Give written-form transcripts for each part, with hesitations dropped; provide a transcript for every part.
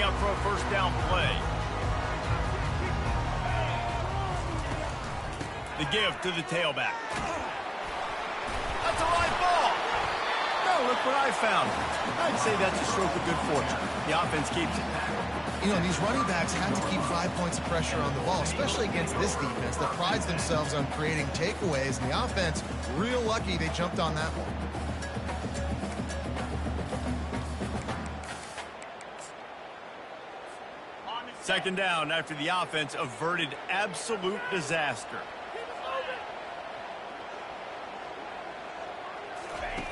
up for a first down play. The give to the tailback. That's a right ball. Now look what I found. I'd say that's a stroke of good fortune. The offense keeps it. You know, these running backs have to keep 5 points of pressure on the ball, especially against this defense that prides themselves on creating takeaways. And the offense, real lucky they jumped on that one. Second down after the offense averted absolute disaster.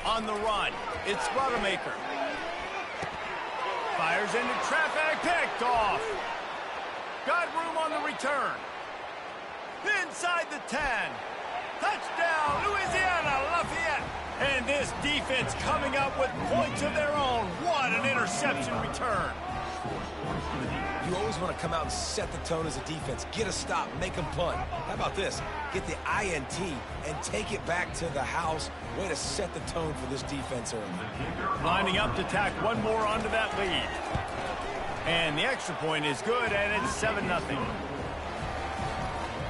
On the run, it's Rodemaker. Fires into traffic, picked off. Got room on the return. Inside the 10. Touchdown, Louisiana Lafayette. And this defense coming up with points of their own. What an interception return. You always want to come out and set the tone as a defense. Get a stop, make them punt. How about this? Get the INT and take it back to the house. Way to set the tone for this defense early. Lining up to tack one more onto that lead. And the extra point is good, and it's 7-0.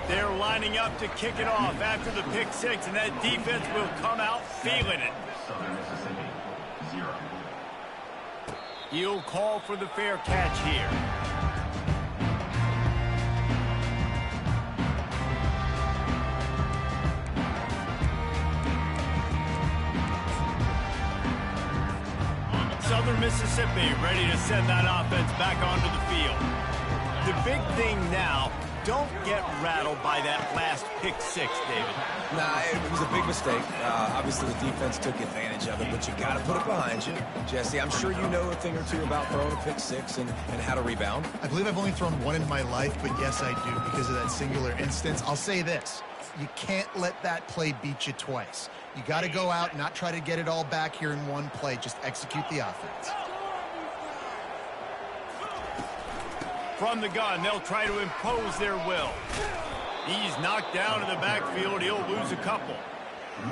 They're lining up to kick it off after the pick six, and that defense will come out feeling it. He'll call for the fair catch here. Southern Mississippi ready to send that offense back onto the field. The big thing now, don't get rattled by that last pick six, David. Nah, it was a big mistake. Obviously, the defense took advantage of it, but you got to put it behind you. Jesse, I'm sure you know a thing or two about throwing a pick six and how to rebound. I believe I've only thrown one in my life, but yes, I do because of that singular instance. I'll say this. You can't let that play beat you twice. You got to go out and not try to get it all back here in one play. Just execute the offense. From the gun, they'll try to impose their will. He's knocked down in the backfield. He'll lose a couple.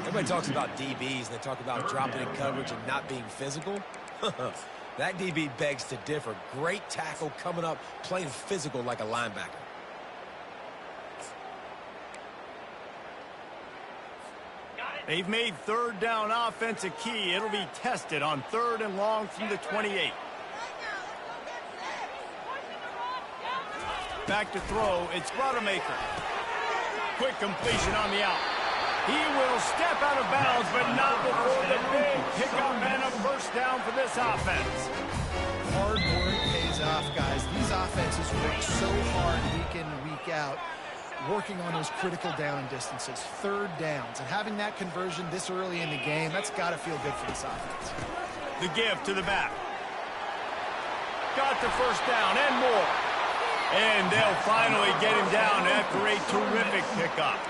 Everybody talks about DBs, and they talk about dropping in coverage and not being physical. That DB begs to differ. Great tackle coming up, playing physical like a linebacker. They've made third down offense a key. It'll be tested on 3rd and long from the 28. Back to throw, it's Rodemaker. Quick completion on the out. He will step out of bounds, but not before the big pickup and a first down for this offense. Hard work pays off, guys. These offenses work so hard week in and week out, working on those critical down distances, 3rd downs, and having that conversion this early in the game, that's got to feel good for this offense. The give to the back. Got the first down and more. And they'll finally get him down after a terrific pickup.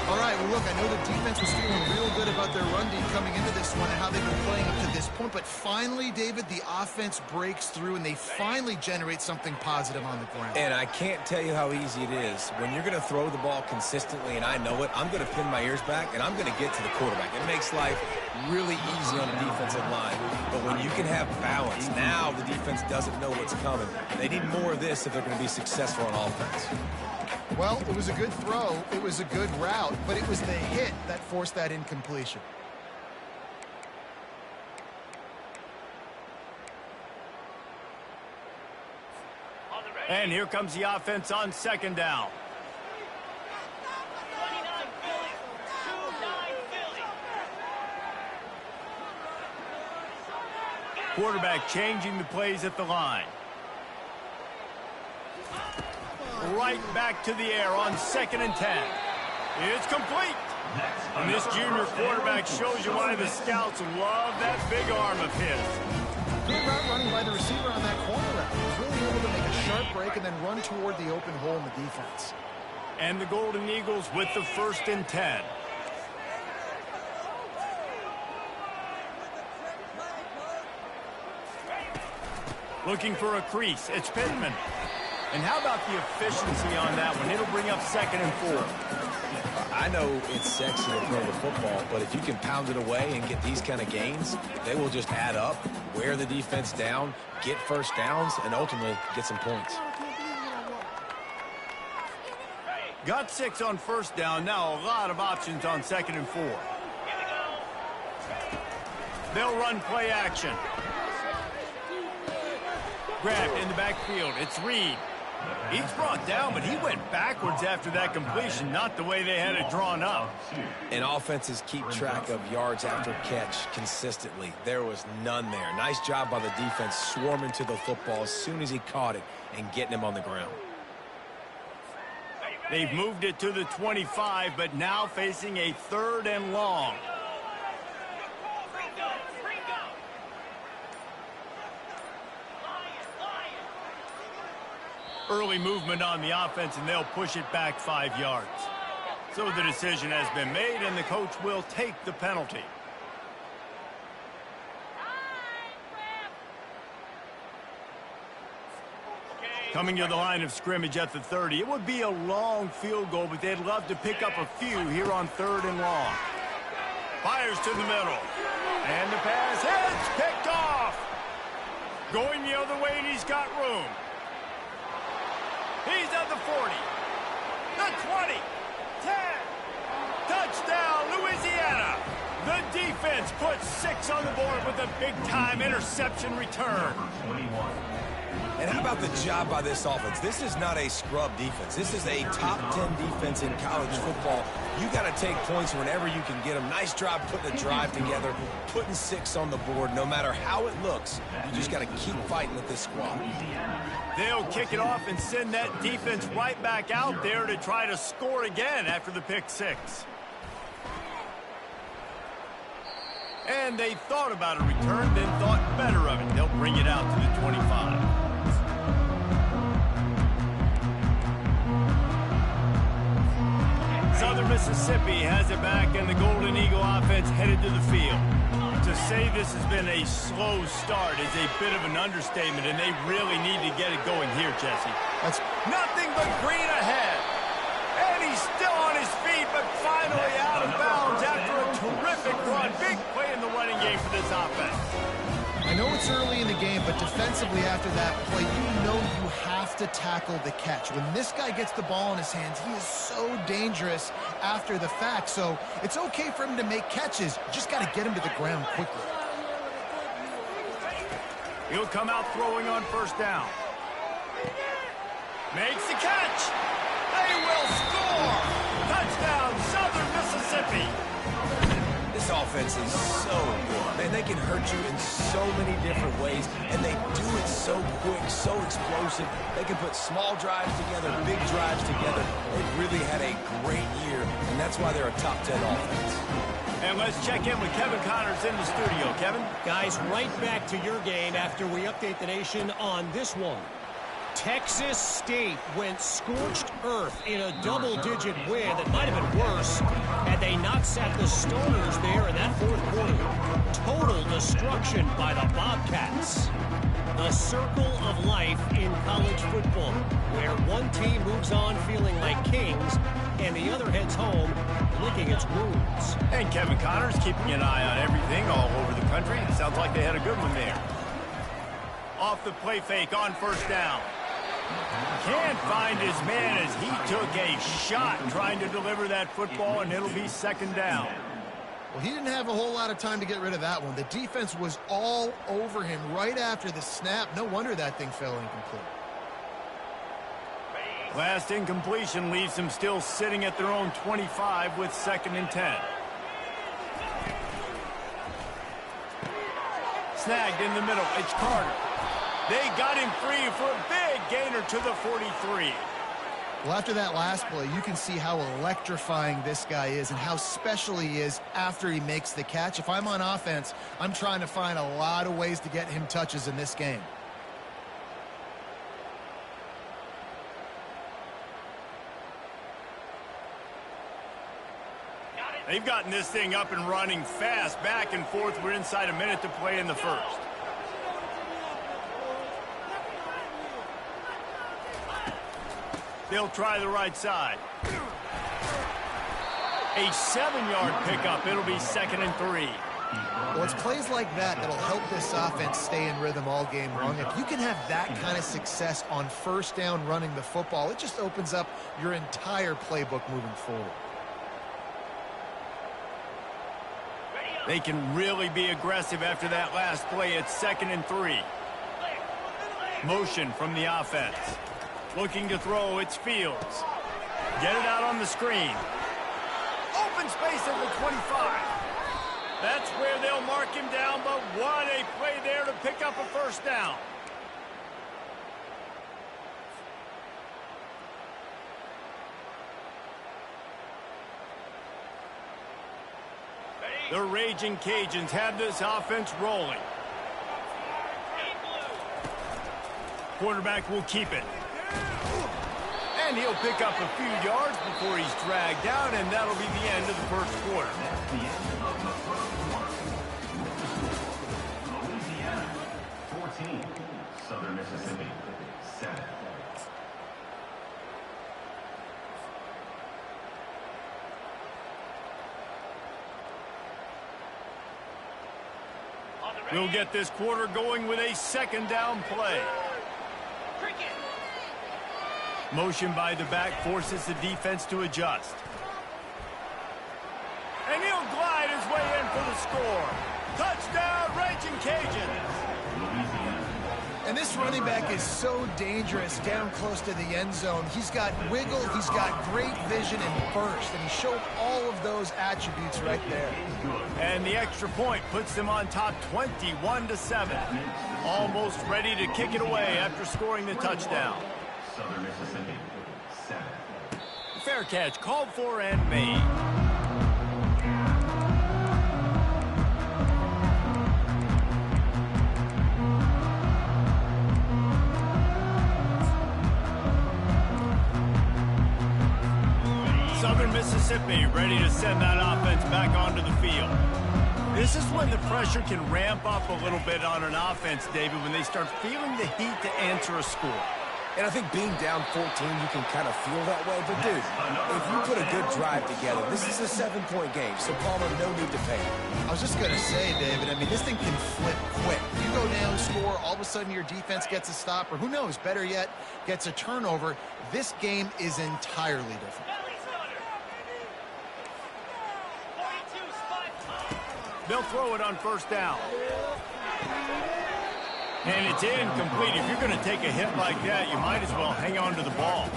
All right, well, look, I know the defense was feeling real good about their run D coming into this one and how they've been playing up to this point, but finally, David, the offense breaks through and they finally generate something positive on the ground. And I can't tell you how easy it is. When you're going to throw the ball consistently, and I know it, I'm going to pin my ears back, and I'm going to get to the quarterback. It makes life really easy on the defensive line. But when you can have balance, now the defense doesn't know what's coming. They need more of this if they're going to be successful on offense. Well, it was a good throw, it was a good route, but it was the hit that forced that incompletion. And here comes the offense on 2nd down. Quarterback changing the plays at the line. Right back to the air on 2nd and 10. It's complete. And this junior quarterback shows you why the scouts love that big arm of his. Good route running by the receiver on that corner route. He was really able to make a sharp break and then run toward the open hole in the defense. And the Golden Eagles with the 1st and 10. Looking for a crease. It's Pittman. And how about the efficiency on that one? It'll bring up 2nd and 4. I know it's sexy to throw the football, but if you can pound it away and get these kind of gains, they will just add up, wear the defense down, get first downs, and ultimately get some points. Got 6 on first down. Now a lot of options on 2nd and 4. They'll run play action. Grabbed in the backfield. It's Reed. He's brought down, but he went backwards after that completion, not the way they had it drawn up. And offenses keep track of yards after catch consistently. There was none there. Nice job by the defense swarming to the football as soon as he caught it and getting him on the ground. They've moved it to the 25, but now facing a 3rd and long. Early movement on the offense, and they'll push it back 5 yards. So the decision has been made, and the coach will take the penalty. Coming to the line of scrimmage at the 30. It would be a long field goal, but they'd love to pick up a few here on 3rd and long. Fires to the middle. And the pass hits, picked off. Going the other way, and he's got room. He's at the 40, the 20, 10. Touchdown, Louisiana. The defense puts 6 on the board with a big-time interception return. And how about the job by this offense? This is not a scrub defense. This is a top 10 defense in college football. You got to take points whenever you can get them. Nice job putting a drive together, putting 6 on the board. No matter how it looks, you just got to keep fighting with this squad. They'll kick it off and send that defense right back out there to try to score again after the pick 6. And they thought about a return, then thought better of it. They'll bring it out to the 25. Southern Mississippi has it back, and the Golden Eagle offense headed to the field. To say this has been a slow start is a bit of an understatement, and they really need to get it going here, Jesse. That's nothing but green ahead. And he's still on his feet, but finally out of bounds after a terrific run. Big play in the running game for this offense. I know it's early in the game, but defensively after that play, you know you have to tackle the catch. When this guy gets the ball in his hands, he is so dangerous after the fact. So it's okay for him to make catches. You just got to get him to the ground quickly. He'll come out throwing on first down. Makes the catch. They will score. Touchdown, Southern Mississippi. This offense is so good. Man, they can hurt you in so many different ways, and they do it so quick, so explosive. They can put small drives together, big drives together. They've really had a great year, and that's why they're a top 10 offense. And let's check in with Kevin Connors in the studio. Kevin? Guys, right back to your game after we update the nation on this one. Texas State went scorched earth in a double-digit win that might have been worse had they not sat the starters there in that 4th quarter. Total destruction by the Bobcats. The circle of life in college football, where one team moves on feeling like kings and the other heads home licking its wounds. And Kevin Connors keeping an eye on everything all over the country. Sounds like they had a good one there. Off the play fake on first down. Can't find his man as he took a shot trying to deliver that football, and it'll be 2nd down. Well, he didn't have a whole lot of time to get rid of that one. The defense was all over him right after the snap. No wonder that thing fell incomplete. Last incompletion leaves them still sitting at their own 25 with 2nd and 10. Snagged in the middle. It's Carter. They got him free for a big gainer to the 43. Well, after that last play, you can see how electrifying this guy is and how special he is after he makes the catch. If I'm on offense, I'm trying to find a lot of ways to get him touches in this game. They've gotten this thing up and running fast, back and forth. We're inside a minute to play in the 1st. They'll try the right side. A 7-yard pickup. It'll be 2nd and 3. Well, it's plays like that that'll help this offense stay in rhythm all game long. If you can have that kind of success on first down running the football, it just opens up your entire playbook moving forward. They can really be aggressive after that last play. It's 2nd and 3. Motion from the offense. Looking to throw, it's Fields. Get it out on the screen. Open space at the 25. That's where they'll mark him down, but what a play there to pick up a first down. The Raging Cajuns have this offense rolling. Quarterback will keep it. And he'll pick up a few yards before he's dragged down, and that'll be the end of the first quarter. Louisiana, 14. Southern Mississippi, 7. We'll get this quarter going with a 2nd down play. Motion by the back forces the defense to adjust. And he'll glide his way in for the score. Touchdown, Raging Cajuns. And this running back is so dangerous down close to the end zone. He's got wiggle, he's got great vision and burst, and he showed all of those attributes right there. And the extra point puts them on top 21-7. Almost ready to kick it away after scoring the touchdown. Southern Mississippi, 7. Fair catch called for and made. Southern Mississippi ready to send that offense back onto the field. This is when the pressure can ramp up a little bit on an offense, David, when they start feeling the heat to answer a score. And I think being down 14, you can kind of feel that way. But, dude, if you put a good drive together, this is a 7-point game, so Palmer, no need to pay. I was just going to say, David, I mean, this thing can flip quick. You go down, score, all of a sudden your defense gets a stop, or who knows, better yet, gets a turnover. This game is entirely different. They'll throw it on first down. And it's incomplete. If you're going to take a hit like that, you might as well hang on to the ball.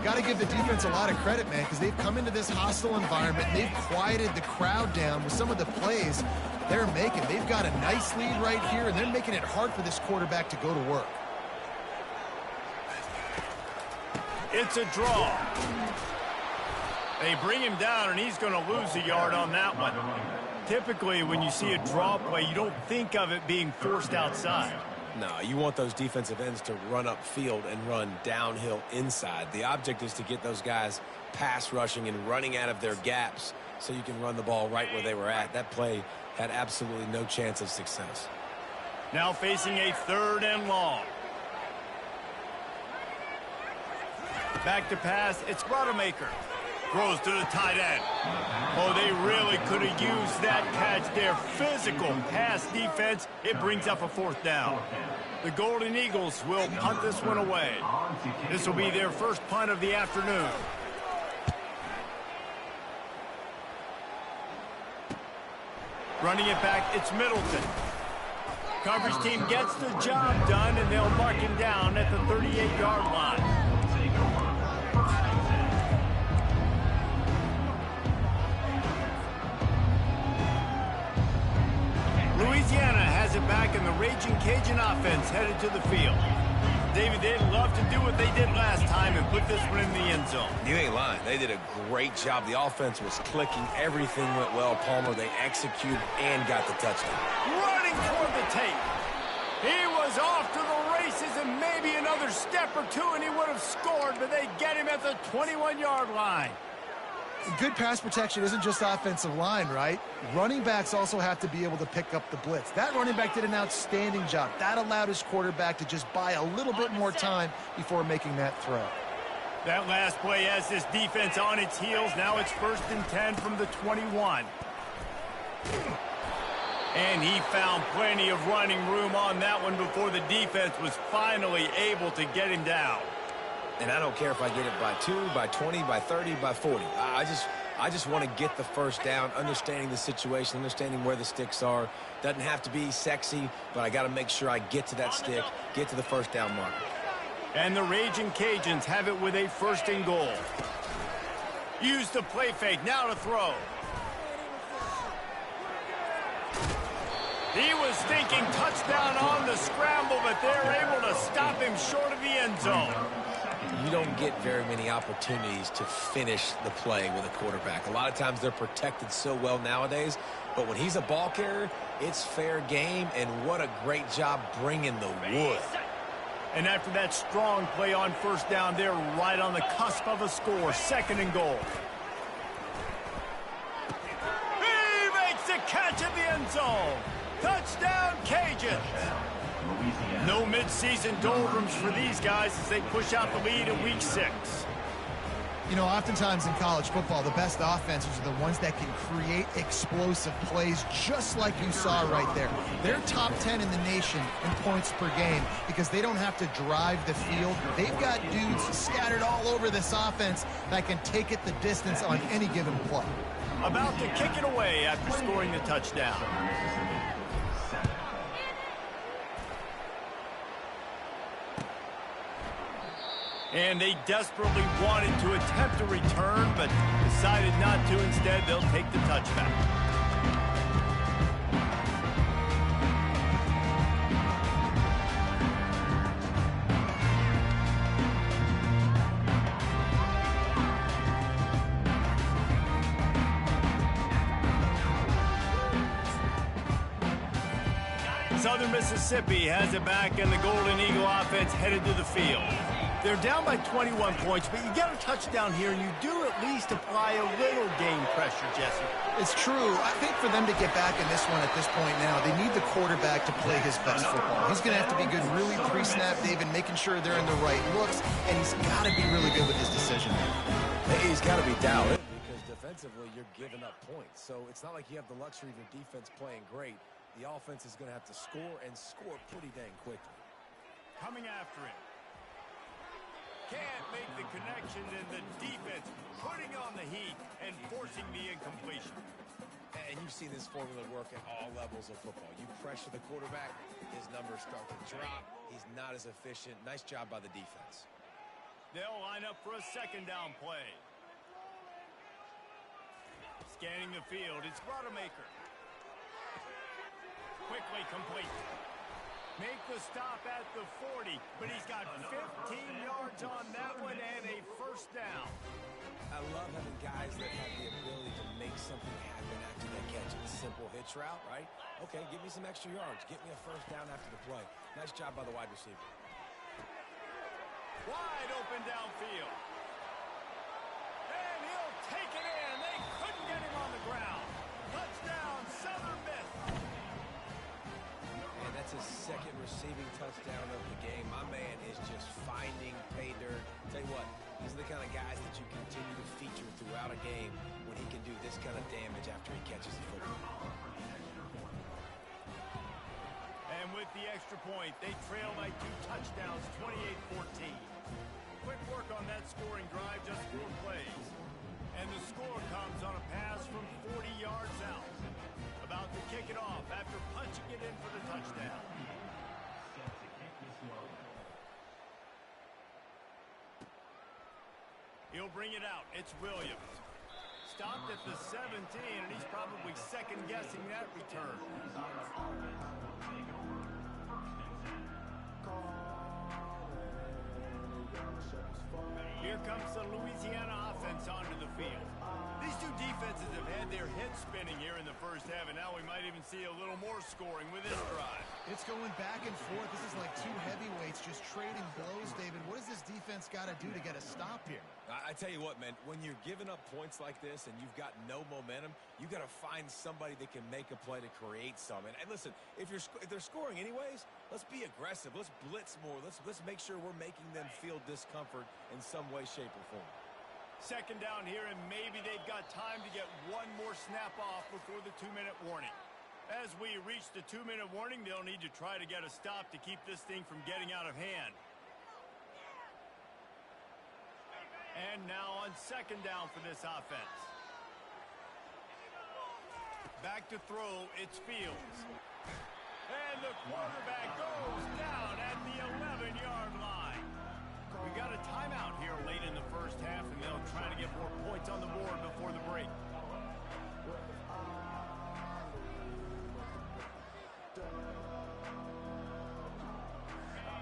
Got to give the defense a lot of credit, man, because they've come into this hostile environment. They've quieted the crowd down with some of the plays they're making. They've got a nice lead right here, and they're making it hard for this quarterback to go to work. It's a draw. They bring him down, and he's going to lose a yard on that one. Typically, when you see a draw play, you don't think of it being forced outside. No, you want those defensive ends to run upfield and run downhill inside. The object is to get those guys pass rushing and running out of their gaps so you can run the ball right where they were at. That play had absolutely no chance of success. Now facing a 3rd and long. Back to pass, it's Rodemaker. Throws to the tight end. Oh, they really could have used that catch there. Physical pass defense. It brings up a 4th down. The Golden Eagles will punt this one away. This will be their first punt of the afternoon. Running it back, it's Middleton. Coverage team gets the job done, and they'll mark him down at the 38-yard line. Louisiana has it back, and the Raging Cajun offense headed to the field. David, they'd love to do what they did last time and put this one in the end zone. You ain't lying. They did a great job. The offense was clicking. Everything went well. Palmer, they executed and got the touchdown. Running toward the tape. He was off to the races, and maybe another step or two, and he would have scored, but they get him at the 21-yard line. Good pass protection isn't just offensive line, right? Running backs also have to be able to pick up the blitz. That running back did an outstanding job. That allowed his quarterback to just buy a little bit more time before making that throw. That last play has this defense on its heels. Now it's 1st and 10 from the 21. And he found plenty of running room on that one before the defense was finally able to get him down. And I don't care if I get it by 2, by 20, by 30, by 40. I just want to get the first down, understanding the situation, understanding where the sticks are. Doesn't have to be sexy, but I got to make sure I get to that stick, get to the first down mark. And the Raging Cajuns have it with a 1st and goal. Use the play fake, now to throw. He was thinking touchdown on the scramble, but they're able to stop him short of the end zone. You don't get very many opportunities to finish the play with a quarterback. A lot of times they're protected so well nowadays, but when he's a ball carrier, it's fair game, and what a great job bringing the wood. And after that strong play on 1st down, they're right on the cusp of a score. 2nd and goal. He makes the catch at the end zone. Touchdown, Cajuns. No midseason doldrums for these guys as they push out the lead in Week 6. You know, oftentimes in college football, the best offenses are the ones that can create explosive plays, just like you saw right there. They're top 10 in the nation in points per game because they don't have to drive the field. They've got dudes scattered all over this offense that can take it the distance on any given play. About to kick it away after scoring the touchdown. And they desperately wanted to attempt a return, but decided not to. Instead, they'll take the touchback. Southern Mississippi has it back, and the Golden Eagle offense headed to the field. They're down by 21 points, but you get a touchdown here, and you do at least apply a little game pressure, Jesse. It's true. I think for them to get back in this one at this point now, they need the quarterback to play his best football. He's going to have to be good really pre-snap, David, making sure they're in the right looks, and he's got to be really good with his decision. He's got to be dialed in because defensively you're giving up points. So it's not like you have the luxury of your defense playing great. The offense is going to have to score and score pretty dang quickly. Coming after him. Can't make the connection, and the defense putting on the heat and forcing the incompletion. And you've seen this formula work at all levels of football. You pressure the quarterback, his numbers start to drop. He's not as efficient. Nice job by the defense. They'll line up for a 2nd down play. Scanning the field, it's Rodemaker. Quickly complete. Make the stop at the 40, but he's got 15 yards on that one and a 1st down. I love having guys that have the ability to make something happen after they catch it. Simple hitch route, right? Okay, give me some extra yards. Get me a 1st down after the play. Nice job by the wide receiver. Wide open downfield. And he'll take it in. They couldn't get him on the ground. Touchdown, Southern Miss. And that's his 2nd receiving touchdown of the game. My man is just finding pay dirt. Tell you what, these are the kind of guys that you continue to feature throughout a game when he can do this kind of damage after he catches the football. And with the extra point, they trail by 2 touchdowns, 28-14. Quick work on that scoring drive, just 4 plays. And the score comes on a pass from 40 yards out. About to kick it off after punching it in for the touchdown. He'll bring it out. It's Williams. Stopped at the 17, and he's probably second-guessing that return. Here comes the Louisiana offense onto the field. These two defenses have had their heads spinning here in the 1st half, and now we might even see a little more scoring with this drive. It's going back and forth. This is like 2 heavyweights just trading blows, David. What does this defense defense got to do to get a stop here? I tell you what, man, when you're giving up points like this and you've got no momentum, you got to find somebody that can make a play to create some. And listen, if they're scoring anyways, let's be aggressive. Let's blitz more. Let's make sure we're making them feel discomfort in some way, shape, or form. Second down here, and maybe they've got time to get one more snap off before the 2-minute warning. As we reach the 2-minute warning, they'll need to try to get a stop to keep this thing from getting out of hand. And now on second down for this offense. Back to throw, it's Fields. And the quarterback goes down at the 11-yard line. We got a timeout here late in the first half, and they'll try to get more points on the board before the break.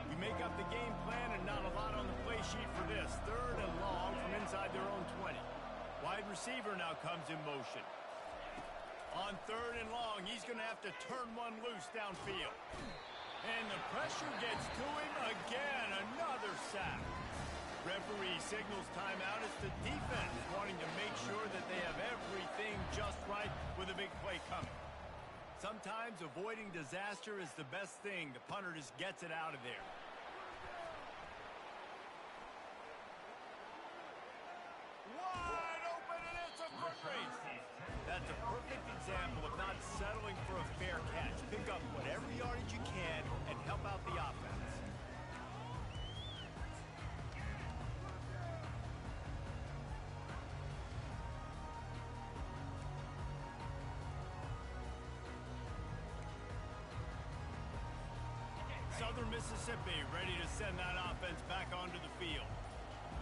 We make up the game plan and not a lot on the play sheet for this. Third and long from inside their own 20. Wide receiver now comes in motion. On third and long, he's going to have to turn one loose downfield. And the pressure gets to him again. Another sack. Referee signals timeout as the defense wanting to make sure that they have everything just right with a big play coming. Sometimes avoiding disaster is the best thing. The punter just gets it out of there. Wide open, and it's a foot race. That's a perfect example of not settling for a fair catch. Pick up whatever yardage you can and help out the offense. Southern Mississippi ready to send that offense back onto the field.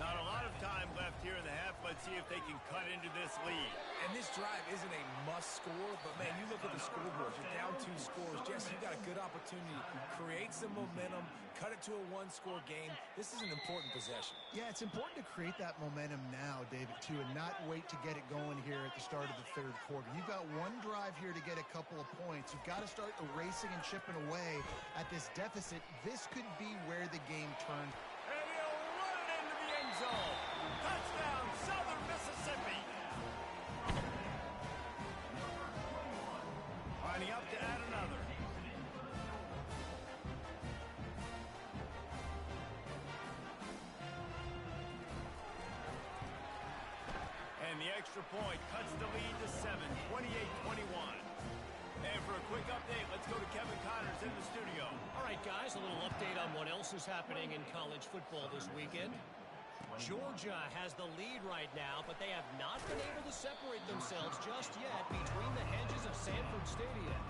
Not a lot of time left here in the half. Let's see if they can cut into this lead. And this drive isn't a must score, but, man, you look at the scoreboard. You're down 2 scores. Jesse, you got a good opportunity to create some momentum, cut it to a 1-score game. This is an important possession. Yeah, it's important to create that momentum now, David, too, and not wait to get it going here at the start of the third quarter. You've got one drive here to get a couple of points. You've got to start erasing and chipping away at this deficit. This could be where the game turns. And he'll run it into the end zone. Touchdown, Southern Mississippi. Lining up to add another. And the extra point cuts the lead to 7, 28-21. And for a quick update, let's go to Kevin Connors in the studio. All right, guys, a little update on what else is happening in college football this weekend. Georgia has the lead right now, but they have not been able to separate themselves just yet between the hedges of Sanford Stadium.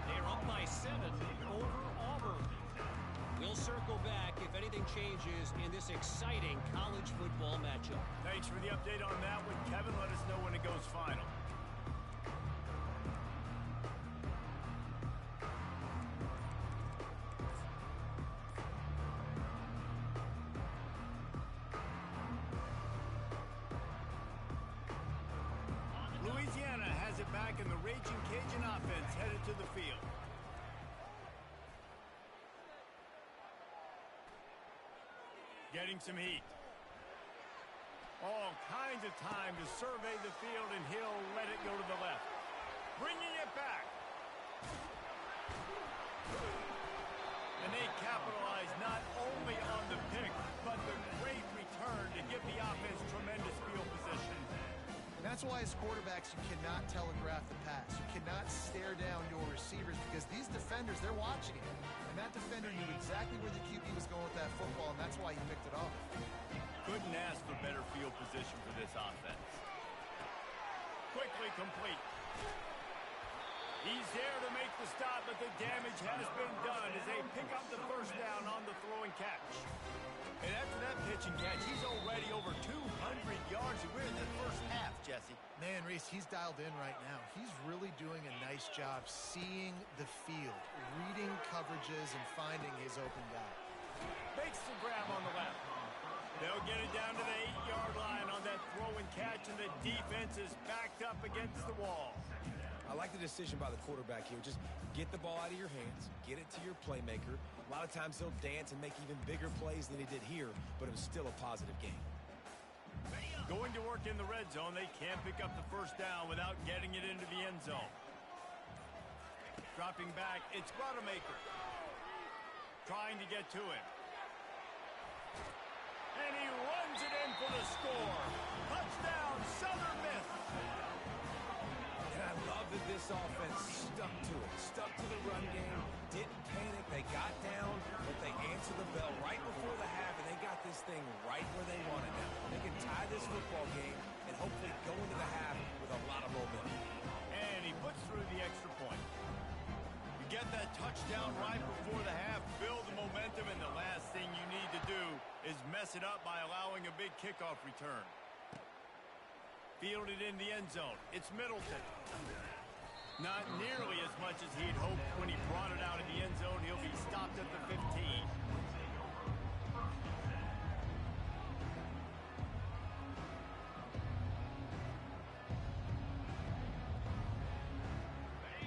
They're up by 7 over Auburn. We'll circle back if anything changes in this exciting college football matchup. Thanks for the update on that one, Kevin. Let us know when it goes final. Louisiana has it back, and the Raging Cajun offense headed to the field. Getting some heat. All kinds of time to survey the field, and he'll let it go to the left. Bringing it back. And they capitalize not only on the pick, but the great return to give the offense tremendous field position. And that's why as quarterbacks, you cannot telegraph the pass. You cannot stare down your receivers because these defenders, they're watching it. And that defender knew exactly where the QB was going with that football, and that's why he picked it off. Couldn't ask for better field position for this offense. Quickly complete. He's there to make the stop, but the damage has been done as they pick up the first down on the throw and catch. And after that pitch and catch, he's already over 200 yards, and we're in the first half, Jesse. Man, Reese, he's dialed in right now. He's really doing a nice job seeing the field, reading coverages, and finding his open guy. Makes the grab on the left. They'll get it down to the 8-yard line on that throw and catch, and the defense is backed up against the wall. I like the decision by the quarterback here. Just get the ball out of your hands, get it to your playmaker, A lot of times he'll dance and make even bigger plays than he did here, but it was still a positive game. Going to work in the red zone, they can't pick up the first down without getting it into the end zone. Dropping back, it's Rodemaker. Trying to get to him. And he runs it in for the score. Touchdown, Southern Miss. And I love that this offense stuck to it, stuck to the run game, didn't panic, they got down, but they answered the bell right before the half, and they got this thing right where they wanted it. They can tie this football game and hopefully go into the half with a lot of momentum. And he puts through the extra point. You get that touchdown right before the half, build the momentum, and the last thing you need to do is mess it up by allowing a big kickoff return. Fielded in the end zone. It's Middleton. Not nearly as much as he'd hoped when he brought it out of the end zone. He'll be stopped at the 15.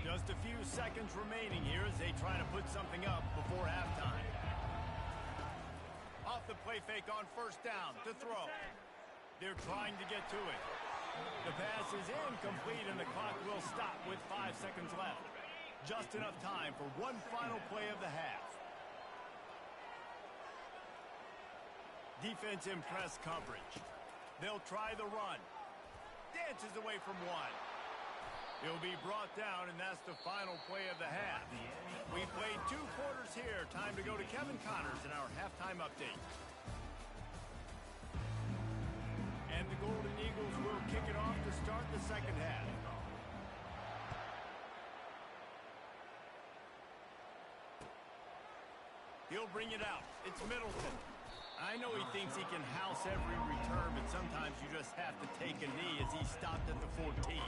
Just a few seconds remaining here as they try to put something up before halftime. Off the play fake on first down to throw. They're trying to get to it. The pass is incomplete and the clock will stop with 5 seconds left. Just enough time for one final play of the half. Defense in press coverage. They'll try the run. Dances away from one. He'll be brought down, and that's the final play of the half. We played 2 quarters here. Time to go to Kevin Connors in our halftime update. And the Golden Eagles will kick it off to start the second half. He'll bring it out. It's Middleton. I know he thinks he can house every return, but sometimes you just have to take a knee as he stopped at the 14.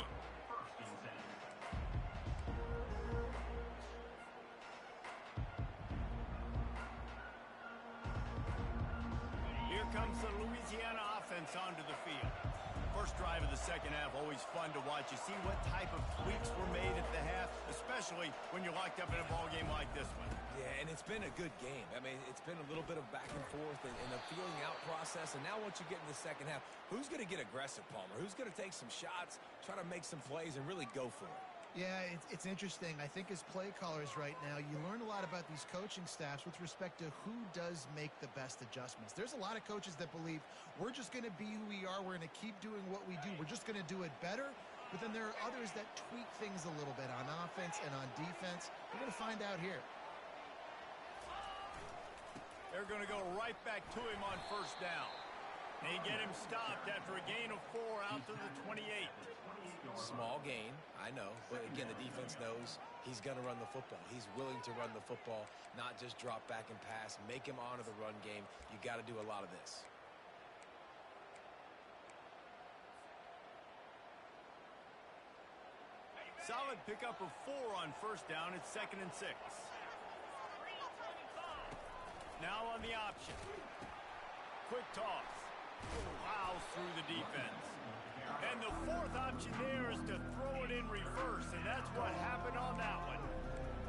Here comes the Louisiana offense onto the field. First drive of the second half, always fun to watch. You see what type of tweaks were made at the half, especially when you're locked up in a ball game like this one. Yeah, and it's been a good game. I mean, it's been a little bit of back and forth and a feeling out process. And now once you get in the second half, who's going to get aggressive, Palmer? Who's going to take some shots, try to make some plays, and really go for it? Yeah, it's interesting. I think as play callers right now, you learn a lot about these coaching staffs with respect to who does make the best adjustments. There's a lot of coaches that believe we're just going to be who we are. We're going to keep doing what we do. We're just going to do it better. But then there are others that tweak things a little bit on offense and on defense. We're going to find out here. They're going to go right back to him on first down. They get him stopped after a gain of 4 out to the 28. Small gain, I know. But again, the defense knows he's going to run the football. He's willing to run the football, not just drop back and pass. Make him honor the run game. You got to do a lot of this. Solid pickup of 4 on first down. It's 2nd and 6. Now on the option. Quick toss. Plows through the defense. And the 4th option there is to throw it in reverse, and that's what happened on that one.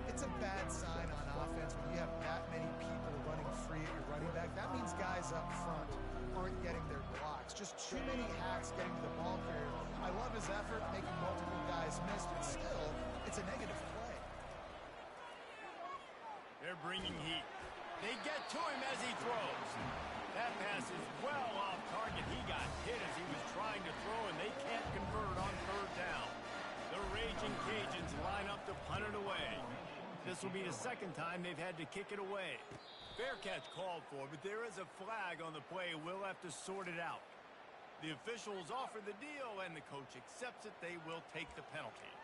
It's a bad sign on offense when you have that many people running free at your running back. That means guys up front aren't getting their blocks. Just too many hacks getting to the ball carrier. I love his effort, making multiple guys miss, but still, it's a negative play. They're bringing heat. They get to him as he throws. That pass is well off target. He got hit as he was trying to throw, and they can't convert on 3rd down. The Raging Cajuns line up to punt it away. This will be the 2nd time they've had to kick it away. Fair catch called for, but there is a flag on the play. We'll have to sort it out. The officials offer the deal, and the coach accepts it. They will take the penalty.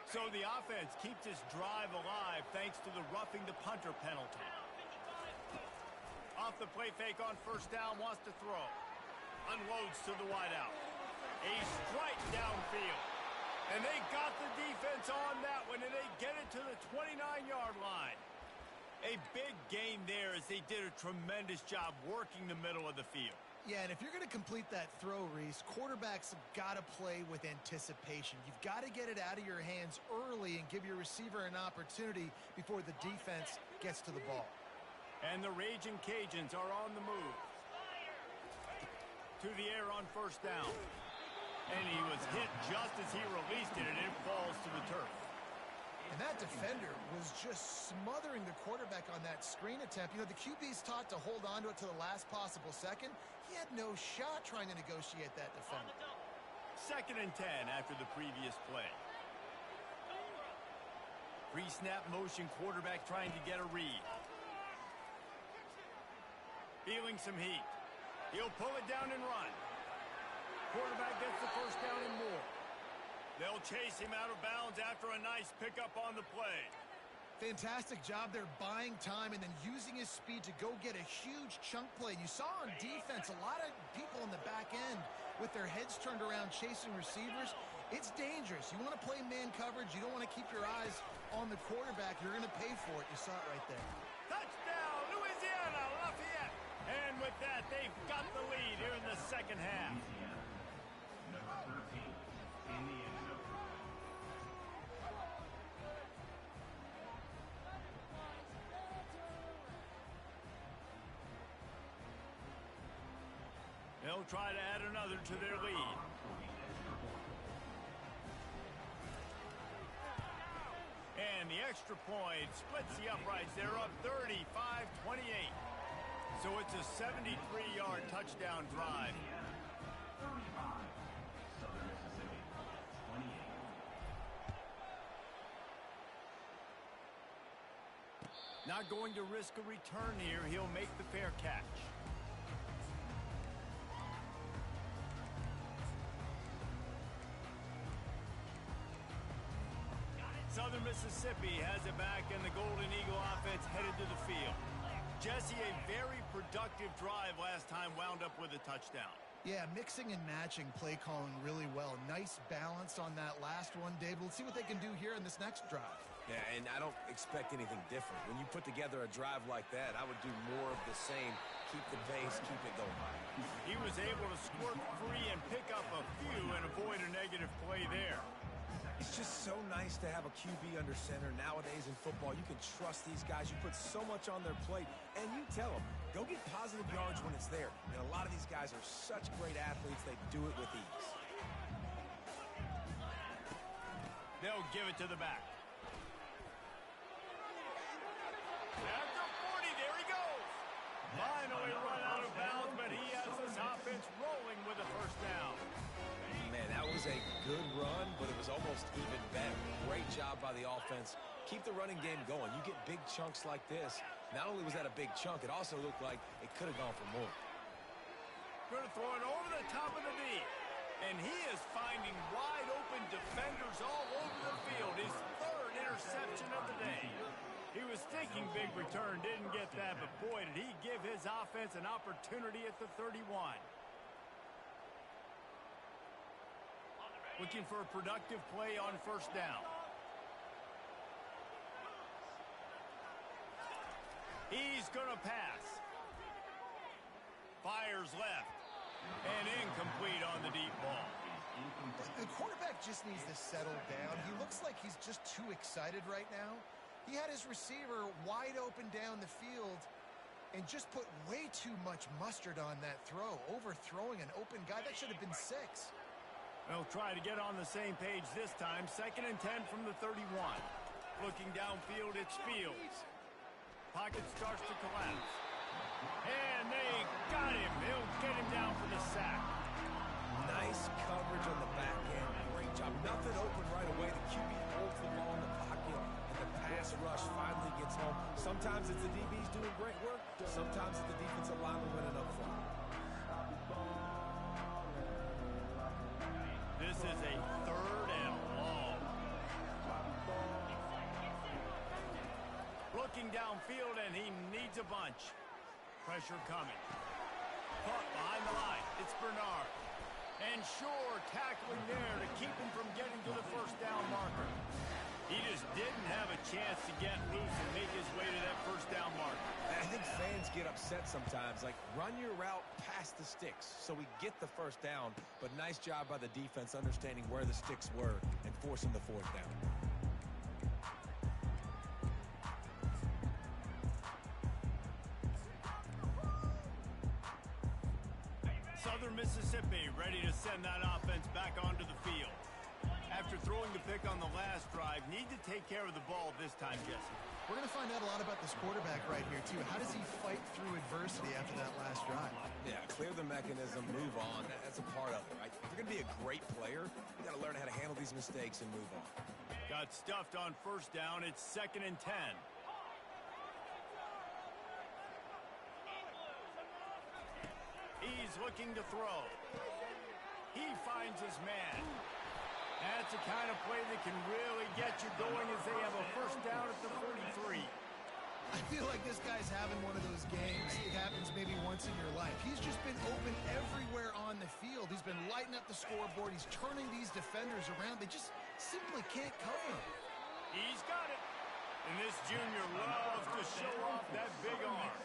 So the offense keeps this drive alive thanks to the roughing the punter penalty. Off the play fake on first down, wants to throw. Unloads to the wideout. A strike downfield. And they got the defense on that one, and they get it to the 29-yard line. A big gain there as they did a tremendous job working the middle of the field. Yeah, and if you're going to complete that throw, Reese, quarterbacks have got to play with anticipation. You've got to get it out of your hands early and give your receiver an opportunity before the defense gets to the ball. And the Raging Cajuns are on the move. To the air on first down. And he was hit just as he released it, and it falls to the turf. And that defender was just smothering the quarterback on that screen attempt. You know, the QB's taught to hold on to it to the last possible second. He had no shot trying to negotiate that defender. 2nd and 10 after the previous play. Pre-snap motion, quarterback trying to get a read. Feeling some heat. He'll pull it down and run. Quarterback gets the first down and more. They'll chase him out of bounds after a nice pickup on the play. Fantastic job there buying time and then using his speed to go get a huge chunk play. You saw on defense a lot of people in the back end with their heads turned around chasing receivers. It's dangerous. You want to play man coverage. You don't want to keep your eyes on the quarterback. You're going to pay for it. You saw it right there. Touchdown, Louisiana Lafayette. And with that, they've got the lead here in the second half. Louisiana, number 13, in the end zone. They'll try to add another to their lead. And the extra point splits the uprights. They're up 35-28. So it's a 73-yard touchdown drive. 35, Southern Mississippi, 28. Not going to risk a return here. He'll make the fair catch. Southern Mississippi has it back, and the Golden Eagle offense headed to the field. Jesse, a very productive drive last time, wound up with a touchdown. Yeah, mixing and matching play calling really well. Nice balance on that last one, David. Let's see what they can do here in this next drive. Yeah, and I don't expect anything different. When you put together a drive like that, I would do more of the same. Keep the pace, keep it going. He was able to squirt free and pick up a few and avoid a negative play there. It's just so nice to have a QB under center. Nowadays in football, you can trust these guys. You put so much on their plate, and you tell them, go get positive yards when it's there. And a lot of these guys are such great athletes, they do it with ease. They'll give it to the back. After 40, there he goes. Finally run out of bounds, but he has this offense rolling with a first down. Man, that was a good run, but it was almost even better. Great job by the offense. Keep the running game going. You get big chunks like this. Not only was that a big chunk, it also looked like it could have gone for more. Going to throw it over the top of the knee. And he is finding wide open defenders all over the field. His third interception of the day. He was thinking big return, didn't get that, but boy, did he give his offense an opportunity at the 31. Looking for a productive play on first down. He's going to pass. Fires left. And incomplete on the deep ball. The quarterback just needs to settle down. He looks like he's just too excited right now. He had his receiver wide open down the field and just put way too much mustard on that throw, overthrowing an open guy. That should have been 6. They'll try to get on the same page this time. 2nd and 10 from the 31. Looking downfield, it's Fields. Pocket starts to collapse. And they got him. They'll get him down for the sack. Nice coverage on the back end. Great job. Nothing open right away. The QB holds the ball in the pocket, and the pass rush finally gets home. Sometimes it's the DBs doing great work. Sometimes it's the defensive lineman winning up front. This is a 3rd and long. Looking downfield, and he needs a bunch. Pressure coming. Caught behind the line. It's Bernard. And Shore tackling there to keep him from getting to the first down marker. He just didn't have a chance to get loose and make his way to that first down mark. I think fans get upset sometimes. Like, run your route past the sticks so we get the first down. But nice job by the defense understanding where the sticks were and forcing the fourth down. Southern Mississippi ready to send that offense back onto the field. After throwing the pick on the last drive, need to take care of the ball this time, Jesse. We're going to find out a lot about this quarterback right here, too. How does he fight through adversity after that last drive? Yeah, clear the mechanism, move on. That's a part of it, right? If you're going to be a great player, you got to learn how to handle these mistakes and move on. Got stuffed on first down. It's 2nd and 10. He's looking to throw. He finds his man. That's the kind of play that can really get you going as they have a first down at the 43. I feel like this guy's having one of those games. It happens maybe once in your life. He's just been open everywhere on the field. He's been lighting up the scoreboard. He's turning these defenders around. They just simply can't cover him. He's got it. And this junior loves to show off that big arm.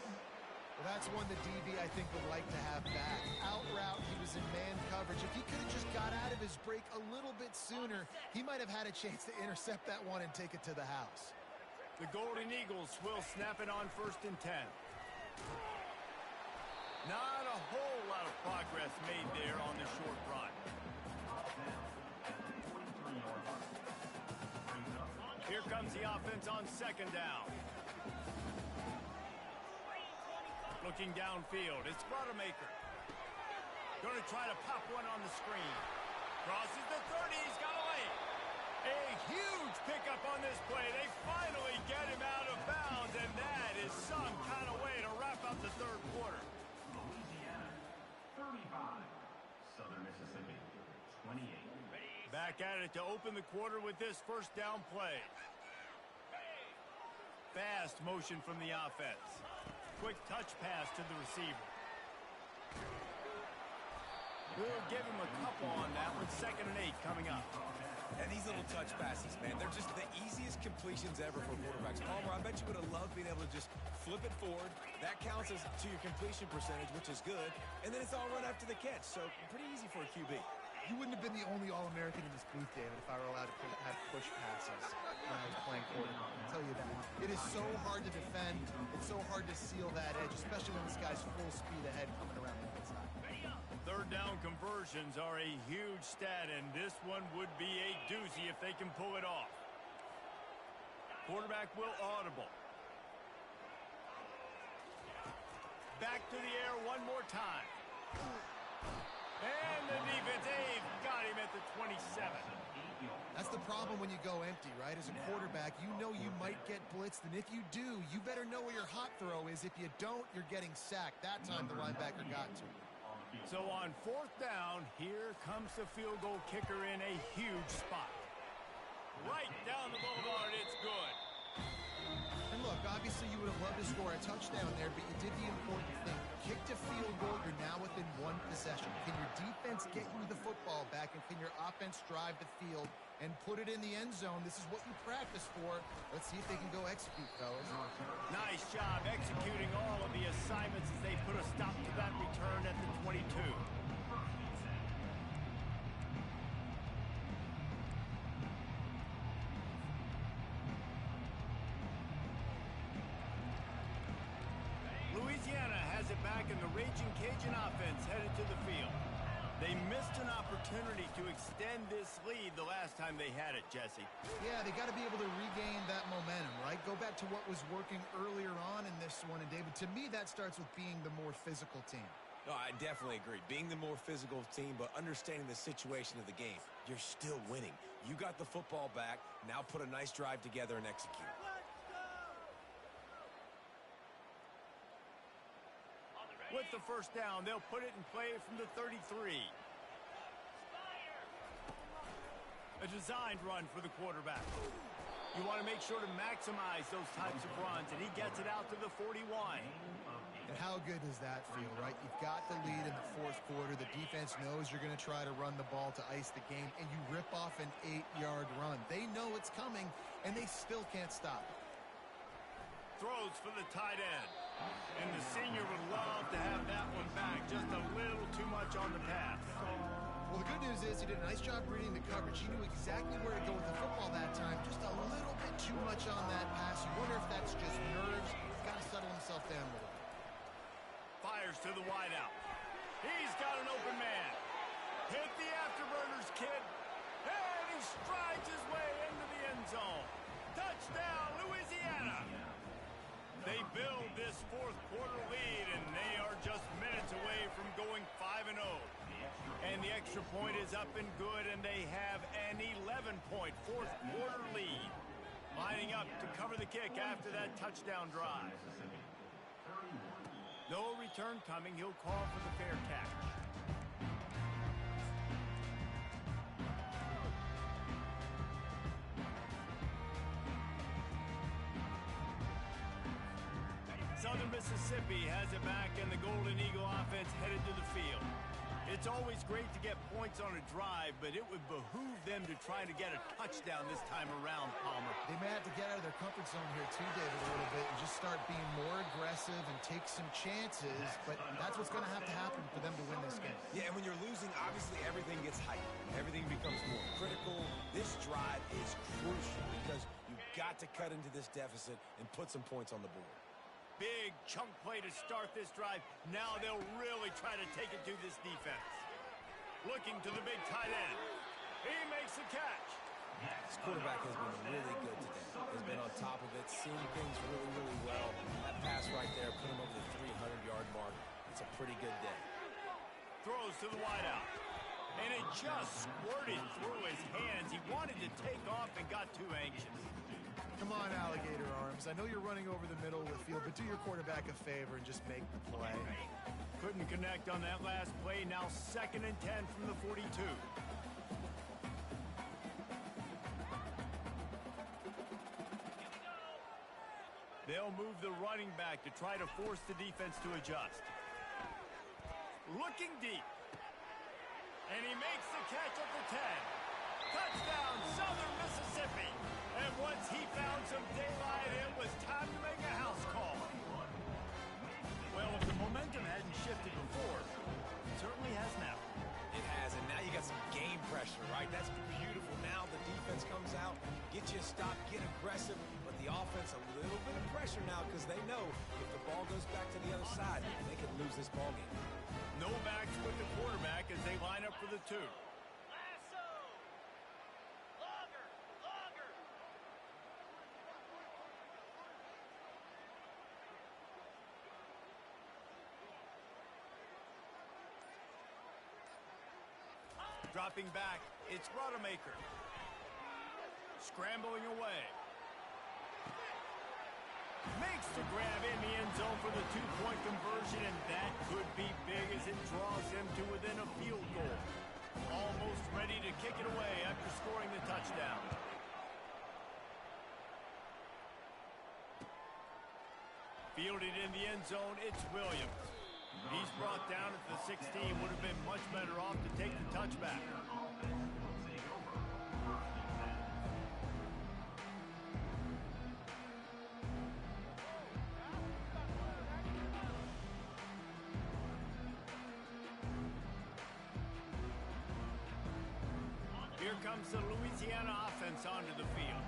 Well, that's one the DB, I think, would like to have back. Out route, he was in man coverage. If he could have just got out of his break a little bit sooner, he might have had a chance to intercept that one and take it to the house. The Golden Eagles will snap it on 1st and 10. Not a whole lot of progress made there on the short run. Here comes the offense on 2nd down. Looking downfield, it's Rodemaker. Going to try to pop one on the screen. Crosses the 30, he's got a lane. A huge pickup on this play. They finally get him out of bounds, and that is some kind of way to wrap up the 3rd quarter. Louisiana, 35. Southern Mississippi, 28. Back at it to open the quarter with this first down play. Fast motion from the offense. Quick touch pass to the receiver. We'll give him a couple on that with 2nd and 8 coming up. And these little touch passes, man, they're just the easiest completions ever for quarterbacks. Palmer, I bet you would have loved being able to just flip it forward. That counts as to your completion percentage, which is good. And then it's all run after the catch, so pretty easy for a QB. You wouldn't have been the only All-American in this booth, David, if I were allowed to have push passes when I was playing quarterback. I'll tell you that. It is so hard to defend. It's so hard to seal that edge, especially when this guy's full speed ahead coming around the inside. 3rd down conversions are a huge stat, and this one would be a doozy if they can pull it off. Quarterback will audible. Back to the air one more time. And the defense, they've got him at the 27. That's the problem when you go empty, right? As a quarterback, you know you might get blitzed, and if you do, you better know where your hot throw is. If you don't, you're getting sacked. That time the linebacker got to him. So on 4th down, here comes the field goal kicker in a huge spot. Right down the boulevard, it's good. And look, obviously you would have loved to score a touchdown there, but you did the important thing. Kicked a field goal, you're now within one possession. Can your defense get you the football back, and can your offense drive the field and put it in the end zone? This is what you practice for. Let's see if they can go execute, fellas. Nice job executing all of the assignments as they put a stop to that return at the 22. Louisiana has it back, and the Raging Cajun offense headed to the field. They missed an opportunity to extend this lead the last time they had it, Jesse. Yeah, they got to be able to regain that momentum, right? Go back to what was working earlier on in this one. And, David, to me, that starts with being the more physical team. No, I definitely agree. Being the more physical team, but understanding the situation of the game. You're still winning. You got the football back. Now put a nice drive together and execute. With the first down, they'll put it in play from the 33. A designed run for the quarterback. You want to make sure to maximize those types of runs, and he gets it out to the 41. But how good does that feel, right? You've got the lead in the fourth quarter. The defense knows you're going to try to run the ball to ice the game, and you rip off an 8-yard run. They know it's coming, and they still can't stop it. Throws for the tight end. And the senior would love to have that one back. Just a little too much on the pass. Well, the good news is he did a nice job reading the coverage. He knew exactly where to go with the football that time. Just a little bit too much on that pass. You wonder if that's just nerves. He's got to settle himself down a little bit. Fires to the wideout. He's got an open man. Hit the afterburners, kid. And he strides his way into the end zone. Touchdown, Louisiana. They build this fourth quarter lead, and they are just minutes away from going 5-0. And the extra point is up and good, and they have an 11-point fourth quarter lead. Lining up to cover the kick after that touchdown drive. No return coming. He'll call for the fair catch. Southern Mississippi has it back, and the Golden Eagle offense headed to the field. It's always great to get points on a drive, but it would behoove them to try to get a touchdown this time around, Palmer. They may have to get out of their comfort zone here too, David, a little bit and just start being more aggressive and take some chances, but that's what's going to happen for them to win this game. Yeah, and when you're losing, obviously everything gets hyped. Everything becomes more critical. This drive is crucial because you've got to cut into this deficit and put some points on the board. Big chunk play to start this drive. Now they'll really try to take it to this defense. Looking to the big tight end. He makes the catch. This quarterback has been really good today. He's been on top of it, seeing things really, really well. That pass right there put him over the 300-yard mark. It's a pretty good day. Throws to the wideout. And it just squirted through his hands. He wanted to take off and got too anxious. Come on, alligator arms. I know you're running over the middle of the field, but do your quarterback a favor and just make the play. Couldn't connect on that last play. Now 2nd and 10 from the 42. They'll move the running back to try to force the defense to adjust. Looking deep. And he makes the catch at the 10. Touchdown, Southern Mississippi. And once he found some daylight, it was time to make a house call. Well, if the momentum hadn't shifted before, it certainly has now. It has, and now you got some game pressure, right? That's beautiful. Now the defense comes out, get you a stop, get aggressive, but the offense a little bit of pressure now because they know if the ball goes back to the other side, they could lose this ball game. No backs with the quarterback as they line up for the 2. Dropping back, it's Rodemaker. Scrambling away. Makes the grab in the end zone for the 2-point conversion, and that could be big as it draws him to within a field goal. Almost ready to kick it away after scoring the touchdown. Fielded in the end zone, it's Williams. He's brought down at the 16. Would have been much better off to take the touchback. Here comes the Louisiana offense onto the field.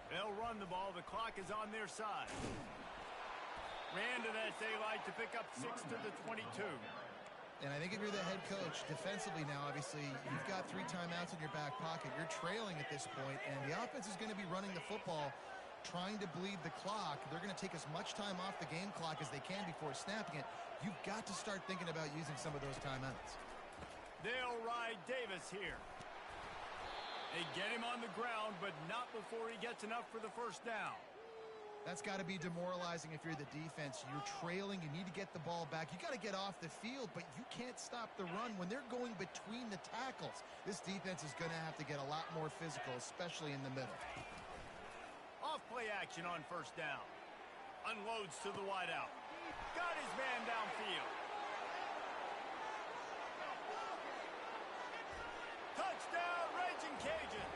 They'll run the ball. The clock is on their side. Ran to that daylight to pick up 6 to the 22. And I think if you're the head coach, defensively now, obviously, you've got 3 timeouts in your back pocket. You're trailing at this point, and the offense is going to be running the football, trying to bleed the clock. They're going to take as much time off the game clock as they can before snapping it. You've got to start thinking about using some of those timeouts. They'll ride Davis here. They get him on the ground, but not before he gets enough for the first down. That's got to be demoralizing if you're the defense. You're trailing. You need to get the ball back. You got to get off the field, but you can't stop the run when they're going between the tackles. This defense is going to have to get a lot more physical, especially in the middle. Off play action on first down. Unloads to the wideout. Got his man downfield. Touchdown, Raging Cajuns.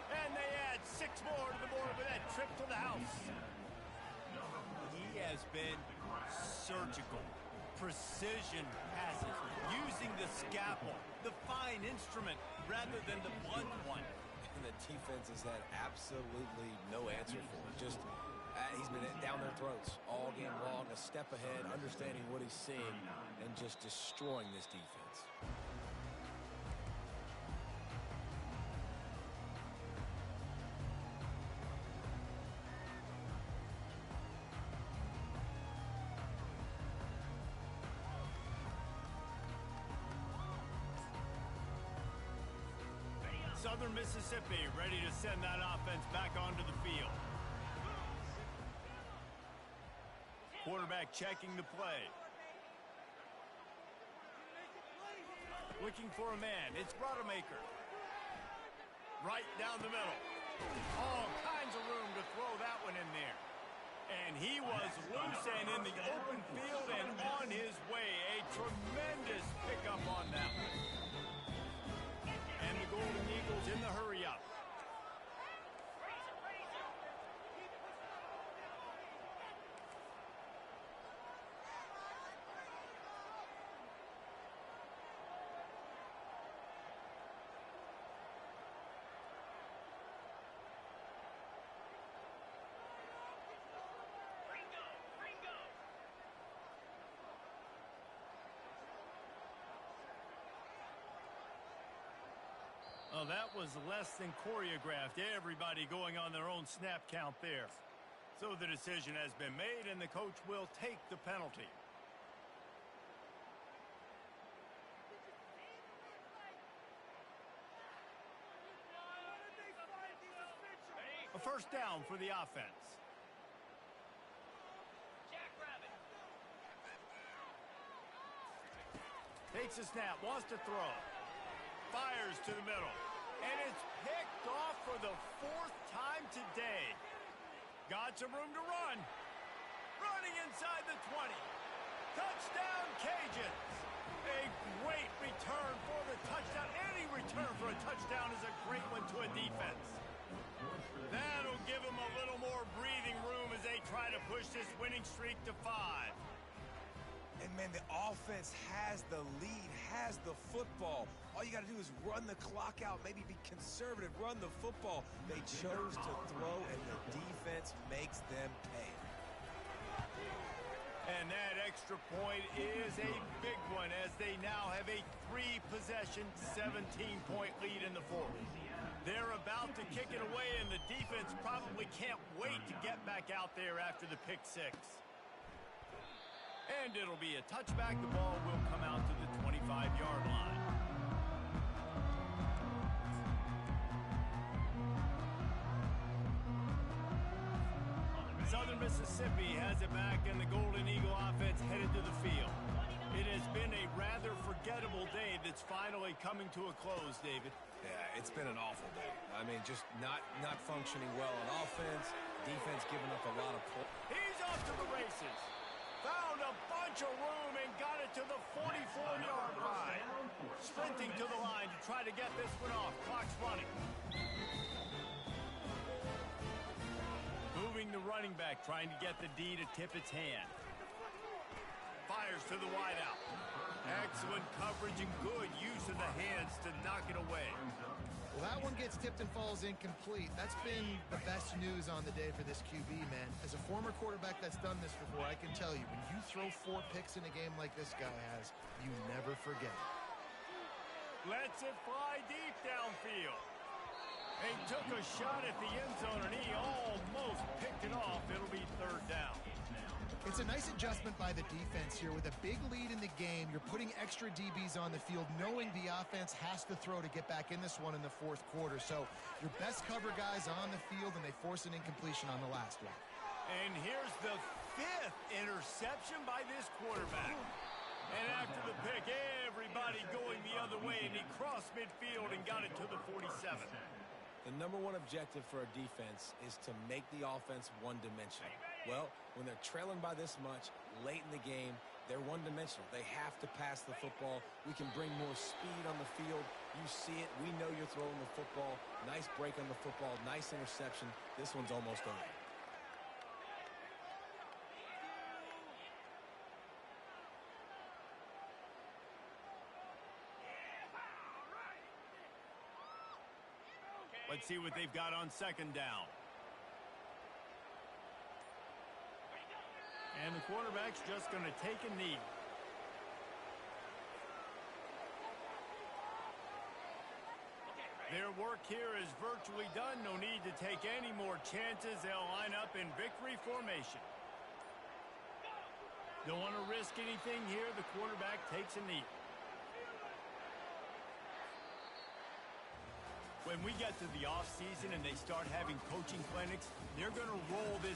And they add 6 more to the board with that trip to the house. He has been surgical. Precision passes, using the scalpel, the fine instrument, rather than the blunt one. And the defense has had absolutely no answer for it. Just, he's been down their throats all game long, a step ahead, understanding what he's seeing, and just destroying this defense. Southern Mississippi ready to send that offense back onto the field. Quarterback checking the play. Looking for a man. It's Rodemaker. Right down the middle. All kinds of room to throw that one in there. And he was loose and in the open field and on his way. A tremendous pickup on that one. And the Golden Eagles in the hurry-up. Oh, that was less than choreographed. Everybody going on their own snap count there. So the decision has been made, and the coach will take the penalty. A first down for the offense. Takes a snap, wants to throw. Fires to the middle. And it's picked off for the 4th time today. Got some room to run. Running inside the 20. Touchdown, Cajuns. A great return for the touchdown. Any return for a touchdown is a great one to a defense. That'll give them a little more breathing room as they try to push this winning streak to 5. And, man, the offense has the lead, has the football. All you got to do is run the clock out, maybe be conservative, run the football. They chose to throw, and the defense makes them pay. And that extra point is a big one as they now have a 3-possession, 17-point lead in the 4th. They're about to kick it away, and the defense probably can't wait to get back out there after the pick 6. And it'll be a touchback. The ball will come out to the 25-yard line. Southern Mississippi has it back, and the Golden Eagle offense headed to the field. It has been a rather forgettable day that's finally coming to a close, David. Yeah, it's been an awful day. I mean, just not functioning well on offense. Defense giving up a lot of points. He's off to the races. Found a bunch of room and got it to the 44-yard line. Sprinting to the line to try to get this one off. Clock's running. Moving the running back, trying to get the D to tip its hand. Fires to the wideout. Excellent coverage and good use of the hands to knock it away. Well, that one gets tipped and falls incomplete. That's been the best news on the day for this QB, man. As a former quarterback that's done this before, I can tell you, when you throw 4 picks in a game like this guy has, you never forget. Lets it fly deep downfield. He took a shot at the end zone, and he almost picked it off. It'll be 3rd down. It's a nice adjustment by the defense here. With a big lead in the game, you're putting extra DBs on the field, knowing the offense has to throw to get back in this one in the 4th quarter. So your best cover guys on the field, and they force an incompletion on the last one. And here's the 5th interception by this quarterback. And after the pick, everybody going the other way, and he crossed midfield and got it to the 47. The number one objective for a defense is to make the offense one-dimensional. Well, when they're trailing by this much late in the game, they're one-dimensional. They have to pass the football. We can bring more speed on the field. You see it. We know you're throwing the football. Nice break on the football. Nice interception. This one's almost over. Let's see what they've got on second down. And the quarterback's just going to take a knee. Their work here is virtually done. No need to take any more chances. They'll line up in victory formation. Don't want to risk anything here. The quarterback takes a knee. When we get to the offseason and they start having coaching clinics, they're going to roll this